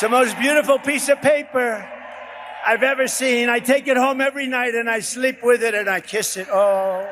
It's the most beautiful piece of paper I've ever seen. I take it home every night and I sleep with it and I kiss it. Oh,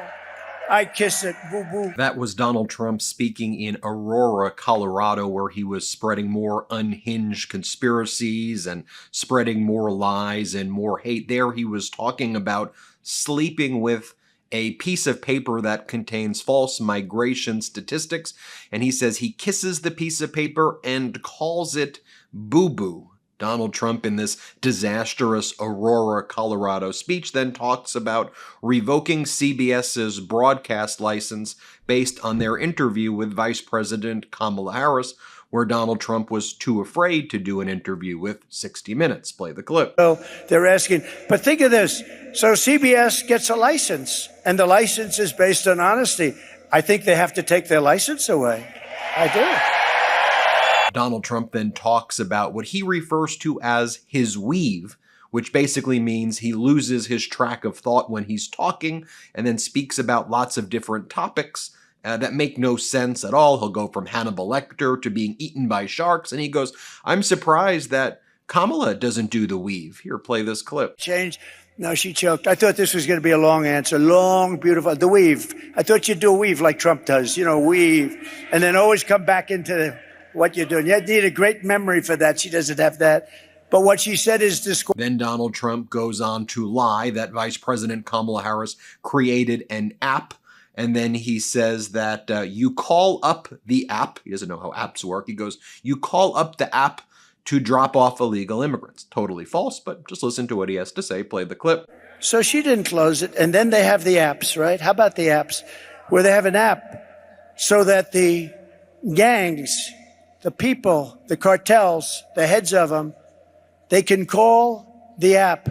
I kiss it. Boo boo. That was Donald Trump speaking in Aurora, Colorado, where he was spreading more unhinged conspiracies and spreading more lies and more hate. There he was talking about sleeping with a piece of paper that contains false migration statistics, and he says he kisses the piece of paper and calls it boo-boo. Donald Trump, in this disastrous Aurora, Colorado speech, then talks about revoking CBS's broadcast license based on their interview with Vice President Kamala Harris, where Donald Trump was too afraid to do an interview with 60 Minutes. Play the clip. So they're asking, but think of this. So CBS gets a license, and the license is based on honesty. I think they have to take their license away. I do. Donald Trump then talks about what he refers to as his weave, which basically means he loses his track of thought when he's talking and then speaks about lots of different topics that make no sense at all. He'll go from Hannibal Lecter to being eaten by sharks, and he goes, I'm surprised that Kamala doesn't do the weave. Here, play this clip. Change. No, she choked. I thought this was going to be a long answer. Long, beautiful. The weave. I thought you'd do a weave like Trump does. You know, weave. And then always come back into what you're doing. You need a great memory for that. She doesn't have that. But what she said is this. Then Donald Trump goes on to lie that Vice President Kamala Harris created an app. And then he says that you call up the app. He doesn't know how apps work. He goes, you call up the app to drop off illegal immigrants. Totally false, but just listen to what he has to say. Play the clip. So she didn't close it. And then they have the apps, right? How about the apps where they have an app so that the gangs, the people, the cartels, the heads of them, they can call the app.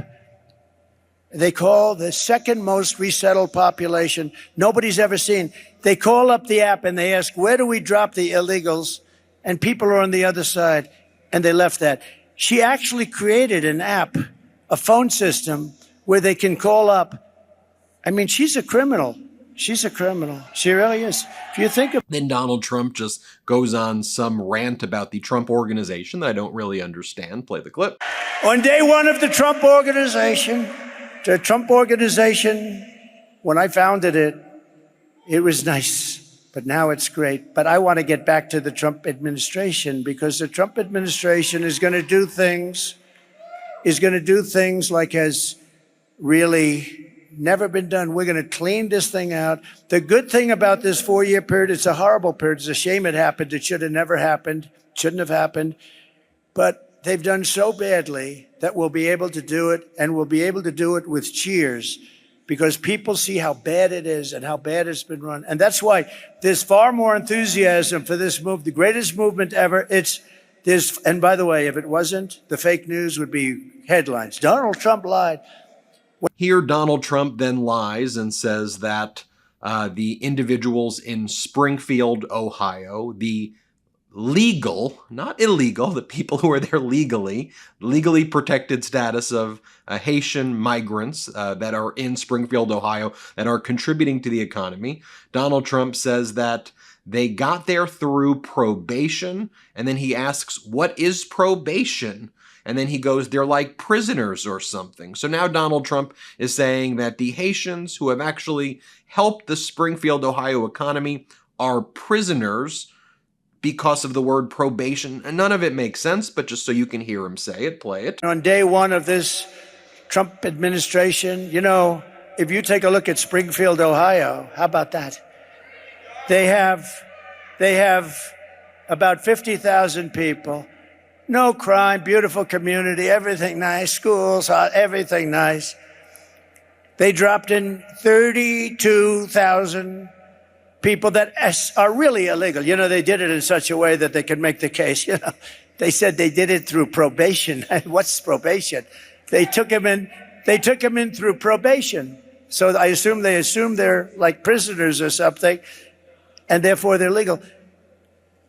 They call the second most resettled population nobody's ever seen. They call up the app and they ask, where do we drop the illegals? And people are on the other side. And they left that. She actually created an app, a phone system where they can call up. I mean, she's a criminal. She's a criminal. She really is. If you think of. Then Donald Trump just goes on some rant about the Trump Organization that I don't really understand. Play the clip. On day one of the Trump Organization, when I founded it, it was nice. But now it's great. But I want to get back to the Trump administration because the Trump administration is going to do things like has really never been done. We're going to clean this thing out. The good thing about this 4-year period, it's a horrible period. It's a shame it happened. It should have never happened. Shouldn't have happened. But they've done so badly that we'll be able to do it, and we'll be able to do it with cheers because people see how bad it is and how bad it's been run. And that's why there's far more enthusiasm for this move, the greatest movement ever. And by the way, if it wasn't, the fake news would be headlines. Donald Trump lied. Here, Donald Trump then lies and says that the individuals in Springfield, Ohio, the legal, not illegal, the people who are there legally protected status of Haitian migrants that are in Springfield, Ohio, that are contributing to the economy. Donald Trump says that they got there through probation, and then he asks, what is probation? And then he goes, they're like prisoners or something. So now Donald Trump is saying that the Haitians who have actually helped the Springfield, Ohio economy are prisoners because of the word probation. And none of it makes sense, but just so you can hear him say it, play it. On day one of this Trump administration, you know, if you take a look at Springfield, Ohio, how about that? They have about 50,000 people. No crime, beautiful community, everything nice, schools, everything nice. They dropped in 32,000 people that are really illegal. You know, they did it in such a way that they could make the case. You know, they said they did it through probation. What's probation? They took him in through probation. So I assume they're like prisoners or something, and therefore they're legal.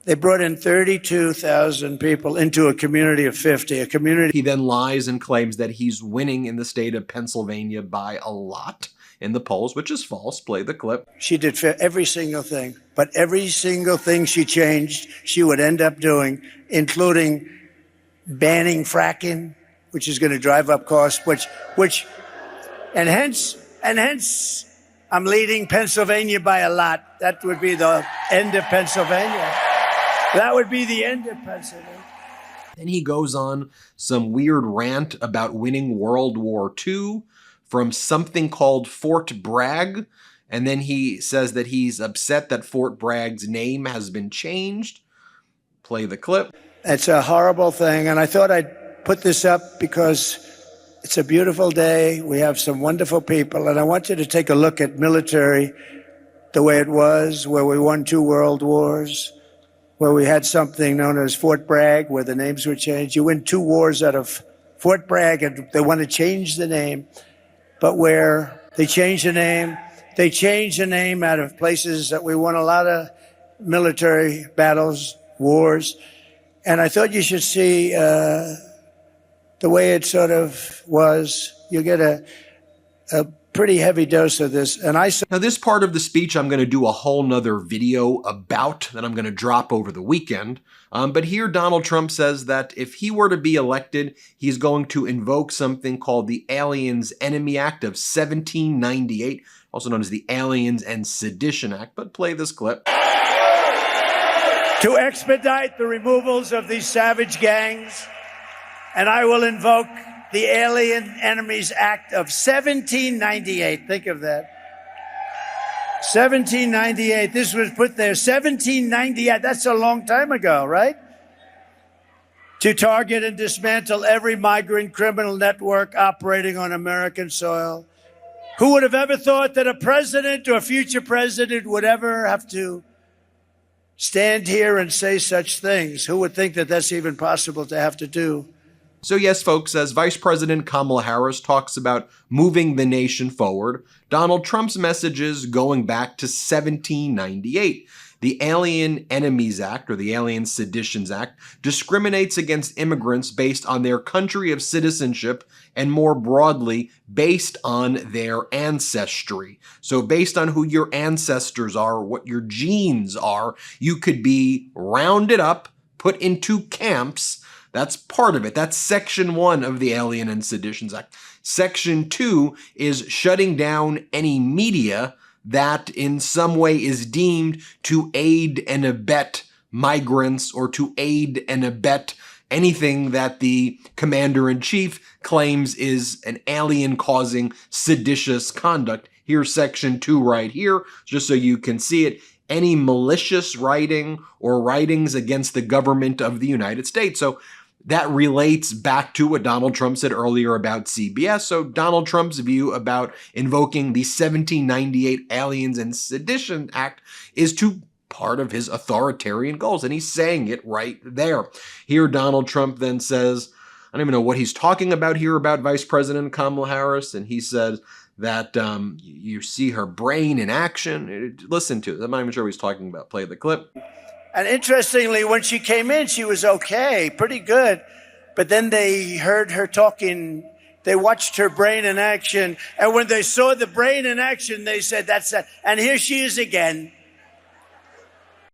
They brought in 32,000 people into a community of 50, a community. He then lies and claims that he's winning in the state of Pennsylvania by a lot in the polls, which is false. Play the clip. She did every single thing, but every single thing she changed, she would end up doing, including banning fracking, which is going to drive up costs, and hence I'm leading Pennsylvania by a lot. That would be the end of Pennsylvania. That would be the end of Pennsylvania. Then he goes on some weird rant about winning World War II from something called Fort Bragg. And then he says that he's upset that Fort Bragg's name has been changed. Play the clip. It's a horrible thing. And I thought I'd put this up because it's a beautiful day. We have some wonderful people. And I want you to take a look at military the way it was, where we won 2 world wars, where we had something known as Fort Bragg, where the names were changed. You win 2 wars out of Fort Bragg, and they want to change the name. But where they change the name out of places that we won a lot of military battles, wars. And I thought you should see the way it sort of was. You get a pretty heavy dose of this. And now this part of the speech I'm going to do a whole nother video about that I'm going to drop over the weekend. But here Donald Trump says that if he were to be elected, he's going to invoke something called the Aliens Enemy Act of 1798, also known as the Aliens and Sedition Act. But play this clip. To expedite the removals of these savage gangs, and I will invoke the Alien Enemies Act of 1798. Think of that. 1798. This was put there. 1798. That's a long time ago, right? To target and dismantle every migrant criminal network operating on American soil. Who would have ever thought that a president or a future president would ever have to stand here and say such things? Who would think that that's even possible to have to do? So yes, folks, as Vice President Kamala Harris talks about moving the nation forward, Donald Trump's messages going back to 1798. The Alien Enemies Act, or the Alien Seditions Act, discriminates against immigrants based on their country of citizenship and more broadly, based on their ancestry. So based on who your ancestors are, what your genes are, you could be rounded up, put into camps. That's part of it. That's Section 1 of the Alien and Seditions Act. Section 2 is shutting down any media that in some way is deemed to aid and abet migrants or to aid and abet anything that the commander-in-chief claims is an alien-causing seditious conduct. Here's Section 2 right here, just so you can see it. Any malicious writing or writings against the government of the United States. So that relates back to what Donald Trump said earlier about CBS. So Donald Trump's view about invoking the 1798 Aliens and Sedition Act is to part of his authoritarian goals, and he's saying it right there. Here Donald Trump then says, I don't even know what he's talking about here about Vice President Kamala Harris, and he says that you see her brain in action. Listen to it. I'm not even sure what he's talking about. Play the clip. And interestingly, when she came in, she was okay, pretty good. But then they heard her talking. They watched her brain in action. And when they saw the brain in action, they said, that's it. And here she is again.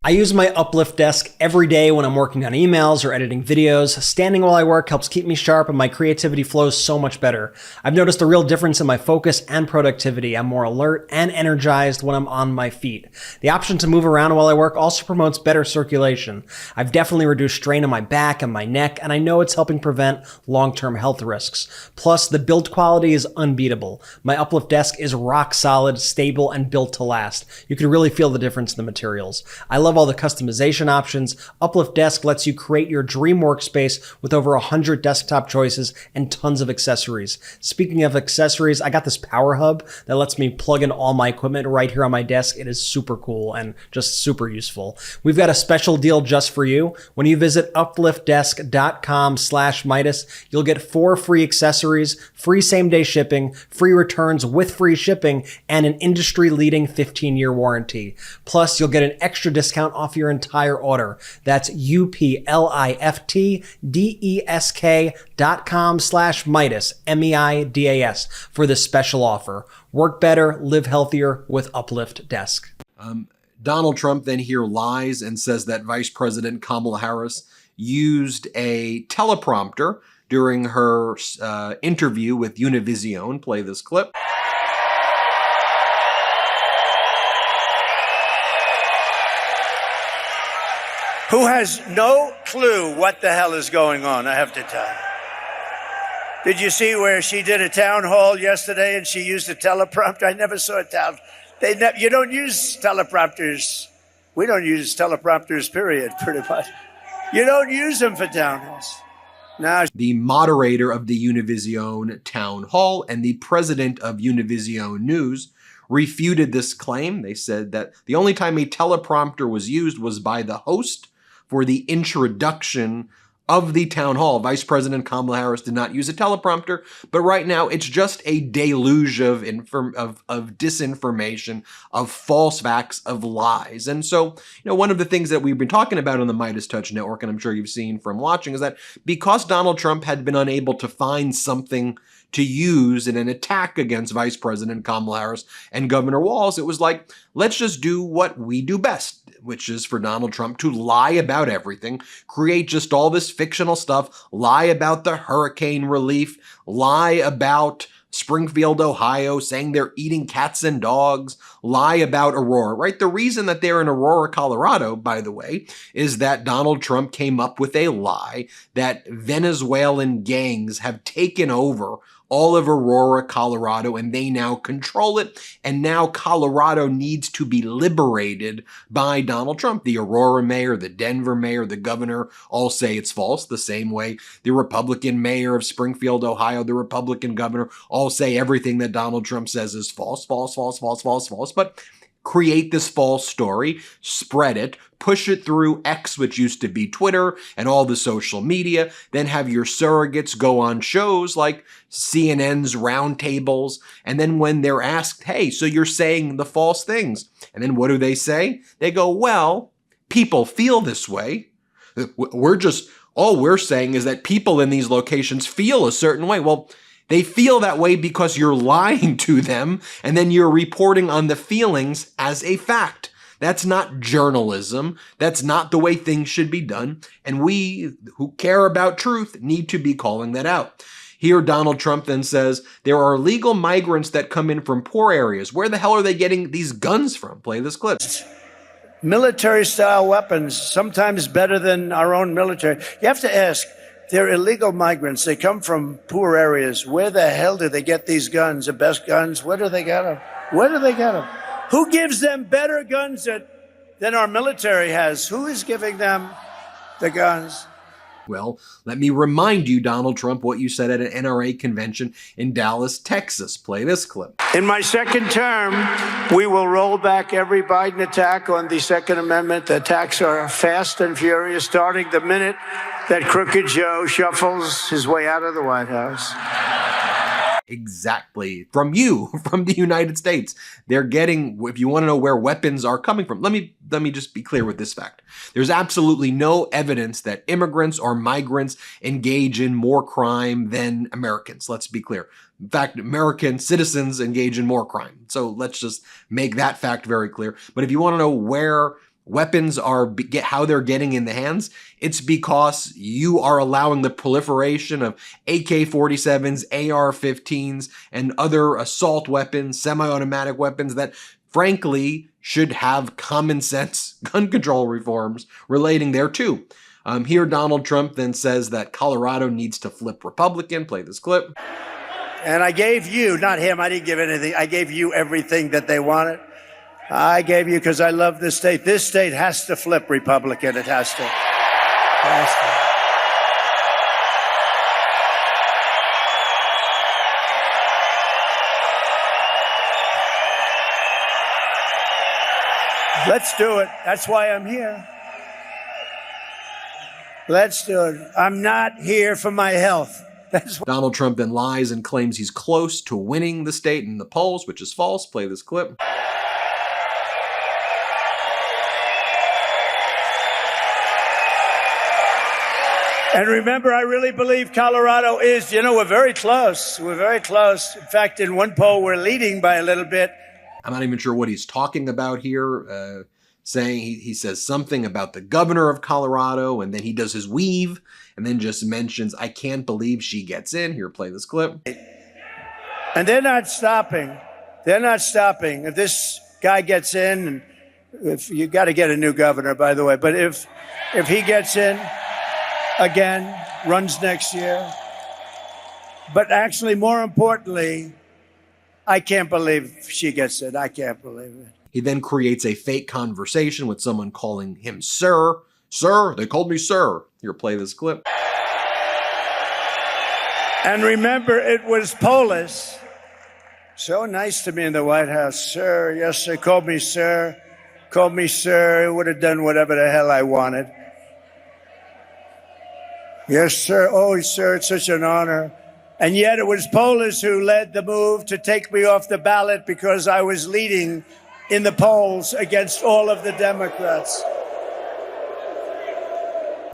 I use my Uplift desk every day when I'm working on emails or editing videos. Standing while I work helps keep me sharp and my creativity flows so much better. I've noticed a real difference in my focus and productivity. I'm more alert and energized when I'm on my feet. The option to move around while I work also promotes better circulation. I've definitely reduced strain on my back and my neck, and I know it's helping prevent long-term health risks. Plus, the build quality is unbeatable. My Uplift desk is rock solid, stable, and built to last. You can really feel the difference in the materials. I love all the customization options. Uplift Desk lets you create your dream workspace with over 100 desktop choices and tons of accessories. Speaking of accessories, I got this power hub that lets me plug in all my equipment right here on my desk. It is super cool and just super useful. We've got a special deal just for you. When you visit upliftdesk.com/Meidas, you'll get 4 free accessories, free same-day shipping, free returns with free shipping, and an industry-leading 15-year warranty. Plus, you'll get an extra discount off your entire order. That's upliftdesk.com/Meidas, MEIDAS, for this special offer. Work better, live healthier with Uplift Desk. Donald Trump then here lies and says that Vice President Kamala Harris used a teleprompter during her interview with Univision. Play this clip. Who has no clue what the hell is going on, I have to tell you. Did you see where she did a town hall yesterday and she used a teleprompter? I never saw a town. You don't use teleprompters. We don't use teleprompters, period, pretty much. You don't use them for town halls. Now, the moderator of the Univision town hall and the president of Univision News refuted this claim. They said that the only time a teleprompter was used was by the host for the introduction of the town hall. Vice President Kamala Harris did not use a teleprompter, but right now it's just a deluge of disinformation, of false facts, of lies. And so, one of the things that we've been talking about on the MeidasTouch network, and I'm sure you've seen from watching, is that because Donald Trump had been unable to find something to use in an attack against Vice President Kamala Harris and Governor Walz, it was like, let's just do what we do best, which is for Donald Trump to lie about everything, create just all this fictional stuff, lie about the hurricane relief, lie about Springfield, Ohio, saying they're eating cats and dogs, lie about Aurora, right? The reason that they're in Aurora, Colorado, by the way, is that Donald Trump came up with a lie that Venezuelan gangs have taken over all of Aurora, Colorado, and they now control it. And now Colorado needs to be liberated by Donald Trump. The Aurora mayor, the Denver mayor, the governor all say it's false. The same way the Republican mayor of Springfield, Ohio, the Republican governor all say everything that Donald Trump says is false, false, false, false, false, false. But create this false story, spread it, push it through X, which used to be Twitter, and all the social media, then have your surrogates go on shows like CNN's roundtables, and then when they're asked, hey, so you're saying the false things, and then what do they say? They go, well, people feel this way. All we're saying is that people in these locations feel a certain way. Well, they feel that way because you're lying to them, and then you're reporting on the feelings as a fact. That's not journalism. That's not the way things should be done. And we who care about truth need to be calling that out. Here, Donald Trump then says, there are illegal migrants that come in from poor areas. Where the hell are they getting these guns from? Play this clip. Military-style weapons, sometimes better than our own military. You have to ask, they're illegal migrants. They come from poor areas. Where the hell do they get these guns, the best guns? Where do they get them? Where do they get them? Who gives them better guns than our military has? Who is giving them the guns? Well, let me remind you, Donald Trump, what you said at an NRA convention in Dallas, Texas. Play this clip. In my second term, we will roll back every Biden attack on the Second Amendment. The attacks are fast and furious, starting the minute that Crooked Joe shuffles his way out of the White House. Exactly. From you, from the United States. They're getting, if you want to know where weapons are coming from, let me just be clear with this fact. There's absolutely no evidence that immigrants or migrants engage in more crime than Americans. Let's be clear. In fact, American citizens engage in more crime. So let's just make that fact very clear. But if you want to know where weapons are, how they're getting in the hands, it's because you are allowing the proliferation of AK-47s, AR-15s, and other assault weapons, semi-automatic weapons that, frankly, should have common sense gun control reforms relating thereto. Here, Donald Trump then says that Colorado needs to flip Republican. Play this clip. And I gave you, not him, I didn't give anything, I gave you everything that they wanted. I gave you because I love this state. This state has to flip Republican. It has to. Let's do it. That's why I'm here. Let's do it. I'm not here for my health. That's why. Donald Trump then lies and claims he's close to winning the state in the polls, which is false. Play this clip. And remember, I really believe Colorado is, we're very close. We're very close. In fact, in one poll, we're leading by a little bit. I'm not even sure what he's talking about here. saying he says something about the governor of Colorado, and then he does his weave, and then just mentions, I can't believe she gets in. Here, play this clip. And they're not stopping. They're not stopping. If this guy gets in, and if you got to get a new governor, by the way, but if he gets in again, runs next year, but actually more importantly, I can't believe she gets in. I can't believe it. He then creates a fake conversation with someone calling him sir. Sir, they called me sir. Here, play this clip. And remember, it was Polis. So nice to me in the White House. Sir, yes, sir, called me sir. Called me sir. Would have done whatever the hell I wanted. Yes, sir. Oh, sir, it's such an honor. And yet it was Polis who led the move to take me off the ballot because I was leading in the polls against all of the Democrats.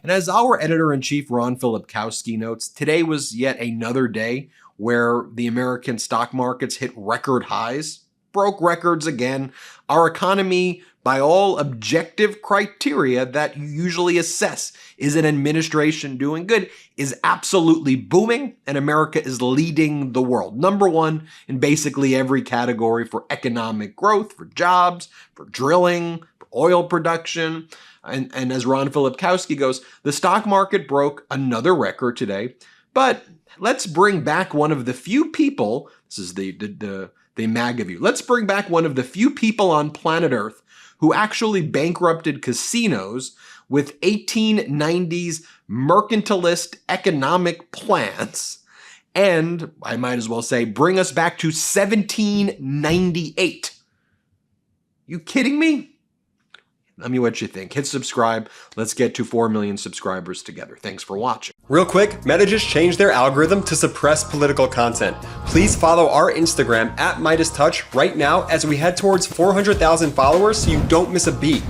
And as our editor-in-chief, Ron Filipkowski, notes, today was yet another day where the American stock markets hit record highs, broke records again. Our economy, by all objective criteria that you usually assess, is an administration doing good, is absolutely booming, and America is leading the world. Number one in basically every category for economic growth, for jobs, for drilling, for oil production. And as Ron Filipkowski goes, the stock market broke another record today, but let's bring back one of the few people, this is the MAGA view, let's bring back one of the few people on planet Earth who actually bankrupted casinos with 1890s mercantilist economic plans. And I might as well say, bring us back to 1798. You kidding me? Let me know what you think. Hit subscribe. Let's get to 4 million subscribers together. Thanks for watching. Real quick, Meta just changed their algorithm to suppress political content. Please follow our Instagram @MeidasTouch right now as we head towards 400,000 followers so you don't miss a beat.